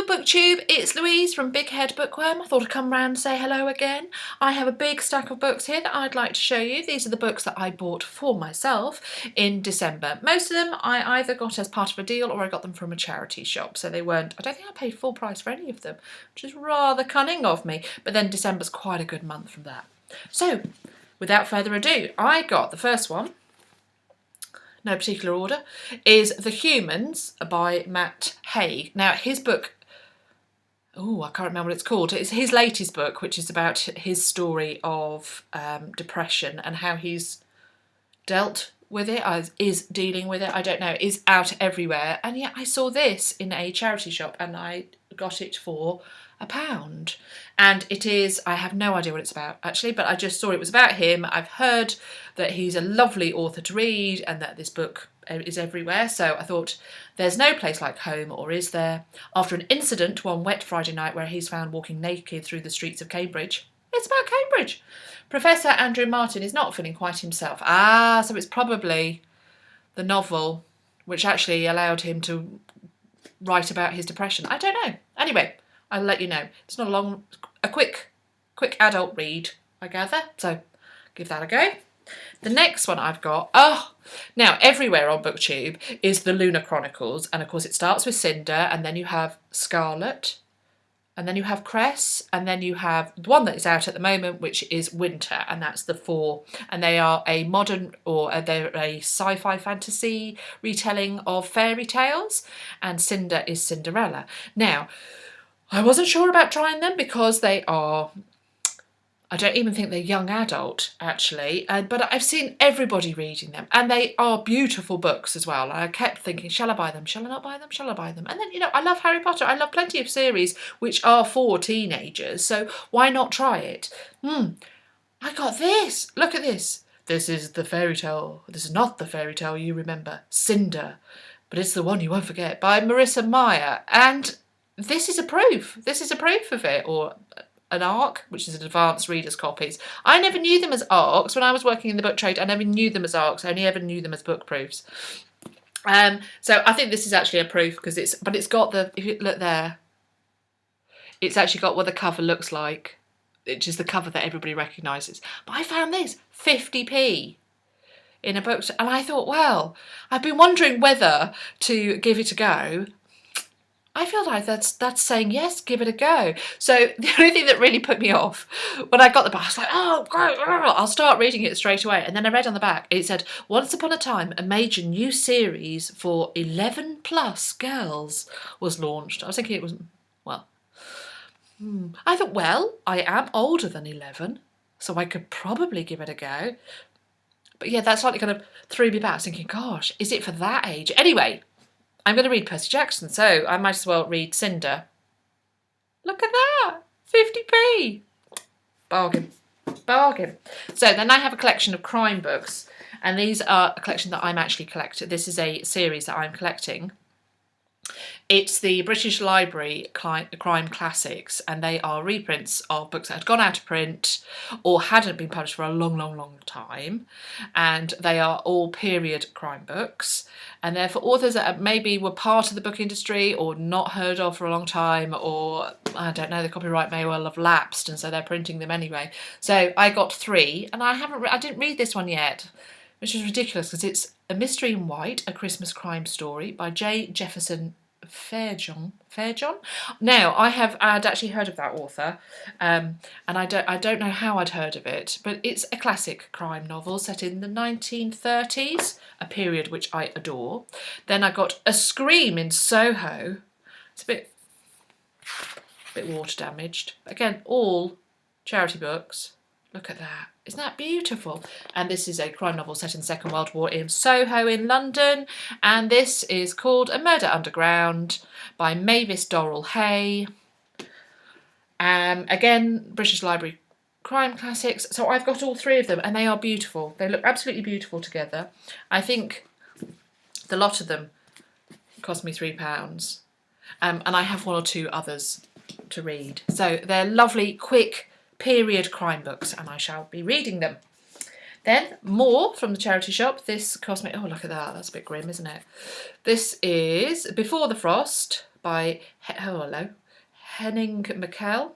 BookTube, it's Louise from Big Head Bookworm. I thought I'd come round and say hello again. I have a big stack of books here that I'd like to show you. These are the books that I bought for myself in December. Most of them I either got as part of a deal or I got them from a charity shop, so they weren't, I don't think I paid full price for any of them, which is rather cunning of me, but then December's quite a good month from that. So, without further ado, I got the first one, no particular order, is The Humans by Matt Haig. Now, his book, I can't remember what it's called. It's his latest book, which is about his story of depression and how he's dealt with it, is dealing with it, I don't know, is out everywhere. And yet I saw this in a charity shop and I got it for £1. And it is, I have no idea what it's about actually, but I just saw it was about him. I've heard that he's a lovely author to read and that this book is everywhere, so I thought there's no place like home, or is there? After an incident one wet Friday night where he's found walking naked through the streets of Cambridge. It's about Cambridge. Professor Andrew Martin is not feeling quite himself. So it's probably the novel which actually allowed him to write about his depression. I don't know. Anyway, I'll let you know. It's not a quick adult read, I gather, so give that a go. The next one I've got, now everywhere on BookTube is the Lunar Chronicles, and of course it starts with Cinder, and then you have Scarlet, and then you have Cress, and then you have the one that is out at the moment, which is Winter, and that's the 4, and they are a modern, or they're a sci-fi fantasy retelling of fairy tales, and Cinder is Cinderella. Now, I wasn't sure about trying them because they are, I don't even think they're young adult actually, but I've seen everybody reading them and they are beautiful books as well. I kept thinking, shall I buy them? Shall I not buy them? Shall I buy them? And then, you know, I love Harry Potter. I love plenty of series which are for teenagers, so why not try it? I got this. Look at this. This is the fairy tale. This is not the fairy tale you remember. Cinder. But it's the one you won't forget, by Marissa Meyer. And this is a proof. This is a proof of it, or an ARC, which is an advanced reader's copies. I never knew them as ARCs. When I was working in the book trade, I never knew them as ARCs. I only ever knew them as book proofs. So I think this is actually a proof because it's got the, if you look there, it's actually got what the cover looks like, which is the cover that everybody recognises. But I found this 50p in a book, and I thought, well, I've been wondering whether to give it a go. I feel like that's saying yes, give it a go. So the only thing that really put me off when I got the book, I was like, oh, great, I'll start reading it straight away. And then I read on the back, it said, once upon a time, a major new series for 11 plus girls was launched. I was thinking it was, well, I thought, well, I am older than 11, so I could probably give it a go. But yeah, that slightly kind of threw me back. I was thinking, gosh, is it for that age? Anyway, I'm going to read Percy Jackson, so I might as well read Cinder. Look at that! 50p! Bargain. Bargain. So then I have a collection of crime books, and these are a collection that I'm actually collecting. This is a series that I'm collecting. It's the British Library Crime Classics, and they are reprints of books that had gone out of print or hadn't been published for a long, long, long time. And they are all period crime books. And they're for authors that maybe were part of the book industry or not heard of for a long time, or, I don't know, the copyright may well have lapsed, and so they're printing them anyway. So I got 3, and I didn't read this one yet, which is ridiculous because it's A Mystery in White, A Christmas Crime Story by J. Jefferson Fairjohn. Now, I'd actually heard of that author, and I don't know how I'd heard of it, but it's a classic crime novel set in the 1930s, a period which I adore. Then I got A Scream in Soho. It's a bit water damaged. Again, all charity books. Look at that. Isn't that beautiful? And this is a crime novel set in the Second World War in Soho in London. And this is called A Murder Underground by Mavis Dorrell Hay. Again, British Library Crime Classics. So I've got all 3 of them and they are beautiful. They look absolutely beautiful together. I think the lot of them cost me £3. And I have 1 or 2 others to read. So they're lovely, quick, period crime books, and I shall be reading them. Then more from the charity shop. This cost me, oh look at that, that's a bit grim, isn't it? This is Before the Frost by Henning Mikkel.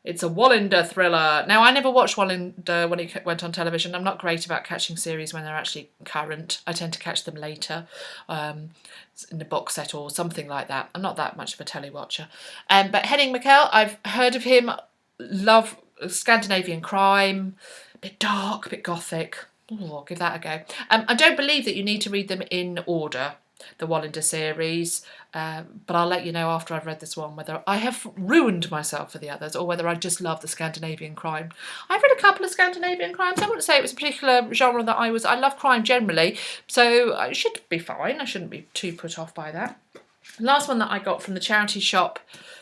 It's a Wallander thriller. Now, I never watched Wallander when it went on television. I'm not great about catching series when they're actually current. I tend to catch them later in the box set or something like that. I'm not that much of a telly watcher. But Henning Mikkel, I've heard of him. Love Scandinavian crime. A bit dark, a bit gothic. Ooh, I'll give that a go. I don't believe that you need to read them in order, the Wallander series, but I'll let you know after I've read this one whether I have ruined myself for the others or whether I just love the Scandinavian crime. I've read a couple of Scandinavian crimes. I wouldn't say it was a particular genre that I love crime generally, so I should be fine. I shouldn't be too put off by that. The last one that I got from the charity shop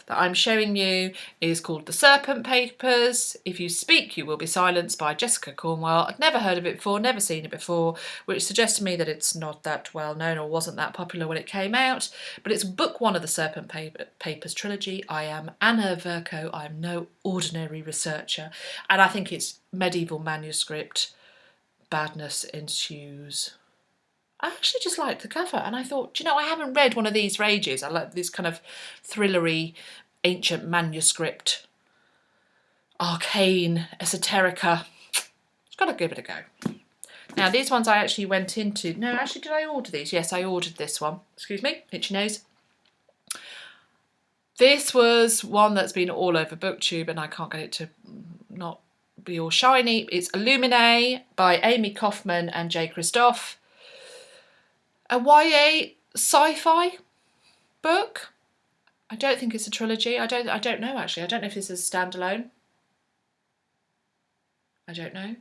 that I'm showing you is called The Serpent Papers. If You Speak, You Will Be Silenced by Jessica Cornwell. I'd never heard of it before, never seen it before, which suggests to me that it's not that well known or wasn't that popular when it came out. But it's book one of the Serpent Papers trilogy. I am Anna Verco. I am no ordinary researcher. And I think it's medieval manuscript. Badness ensues. I actually just liked the cover and I thought, do you know, I haven't read one of these for ages. I like this kind of thrillery, ancient manuscript, arcane, esoterica. Just got to give it a go. Now, these ones I actually went into. No, actually, did I order these? Yes, I ordered this one. Excuse me, itchy nose. This was one that's been all over BookTube and I can't get it to not be all shiny. It's Lumen by Amy Kaufman and Jay Christoph. A YA sci-fi book. I don't think it's a trilogy. I don't know actually. I don't know if this is standalone. I don't know.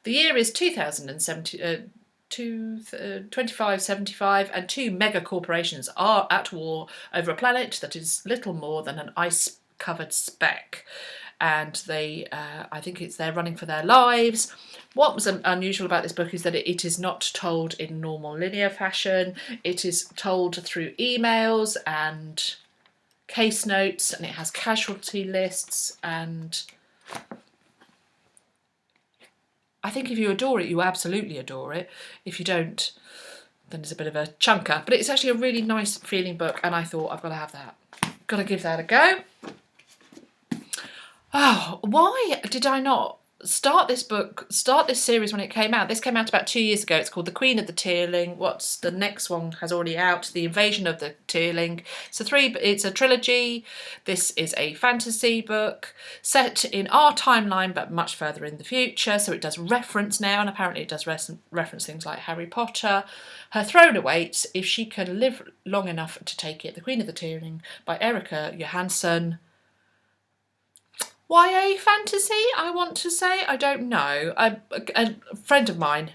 The year is 2575 and two mega corporations are at war over a planet that is little more than an ice-covered speck. And they, I think they're running for their lives. What was unusual about this book is that it is not told in normal linear fashion. It is told through emails and case notes, and it has casualty lists. And I think if you adore it, you absolutely adore it. If you don't, then it's a bit of a chunker. But it's actually a really nice feeling book, and I thought I've got to have that. Got to give that a go. Oh, why did I not start this series when it came out? This came out about 2 years ago. It's called The Queen of the Tearling. What's the next one has already out? The Invasion of the Tearling. It's a trilogy. This is a fantasy book set in our timeline, but much further in the future. So it does reference now, and apparently it does reference things like Harry Potter. Her throne awaits if she can live long enough to take it. The Queen of the Tearling by Erica Johansson. YA fantasy, I want to say. I don't know. A friend of mine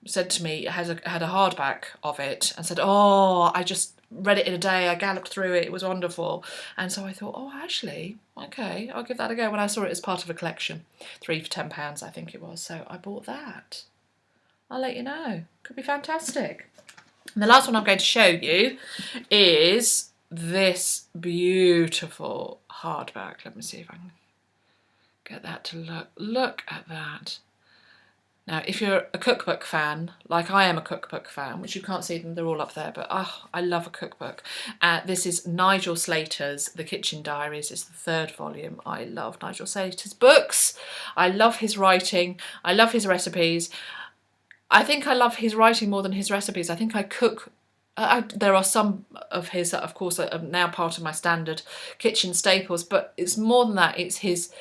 said to me, had a hardback of it and said, oh, I just read it in a day. I galloped through it. It was wonderful. And so I thought, oh, actually, okay, I'll give that a go. When I saw it as part of a collection, 3 for £10, I think it was. So I bought that. I'll let you know. Could be fantastic. And the last one I'm going to show you is this beautiful hardback. Let me see if I can get that to look. Look at that. Now, if you're a cookbook fan, like I am a cookbook fan, which you can't see them, they're all up there, but I love a cookbook. This is Nigel Slater's The Kitchen Diaries. It's the 3rd volume. I love Nigel Slater's books. I love his writing. I love his recipes. I think I love his writing more than his recipes. I think I cook. There are some of his that, of course, are now part of my standard kitchen staples, but it's more than that. It's his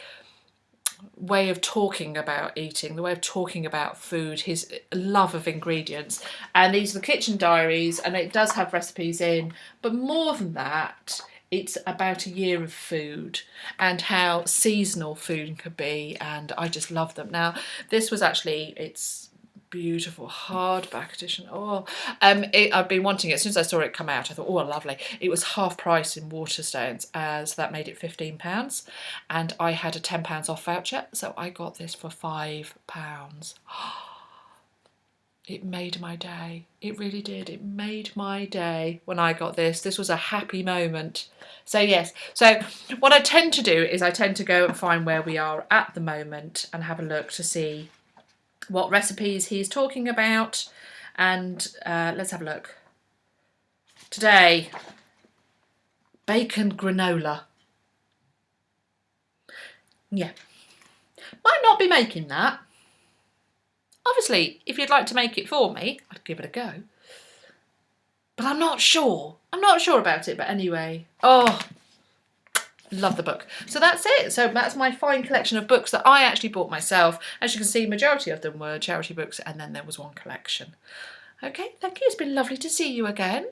way of talking about eating, the way of talking about food, his love of ingredients. And these are the Kitchen Diaries, and it does have recipes in, but more than that, it's about a year of food and how seasonal food can be, and I just love them. Now, this was actually, it's beautiful hardback edition. I've been wanting it since I saw it come out. I thought, oh, lovely. It was half price in Waterstones, so that made it £15, and I had a £10 off voucher, so I got this for £5. It made my day. It really did. It made my day when I got this. This was a happy moment. So yes, so what I tend to do is I tend to go and find where we are at the moment and have a look to see what recipes he's talking about, and let's have a look. Today, bacon granola. Yeah. Might not be making that. Obviously, if you'd like to make it for me, I'd give it a go. But I'm not sure. I'm not sure about it, but anyway. Oh, love the book. So that's it. So that's my fine collection of books that I actually bought myself. As you can see, majority of them were charity books, and then there was one collection. Okay, thank you. It's been lovely to see you again.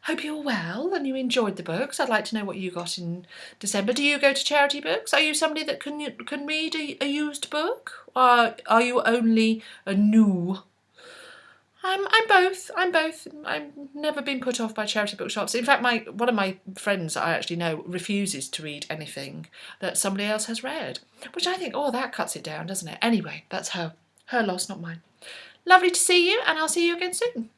Hope you're well and you enjoyed the books. I'd like to know what you got in December. Do you go to charity books? Are you somebody that can read a used book? Or are you only a new? I'm both. I'm both. I've never been put off by charity bookshops. In fact, one of my friends that I actually know refuses to read anything that somebody else has read, which I think, oh, that cuts it down, doesn't it? Anyway, that's her loss, not mine. Lovely to see you, and I'll see you again soon.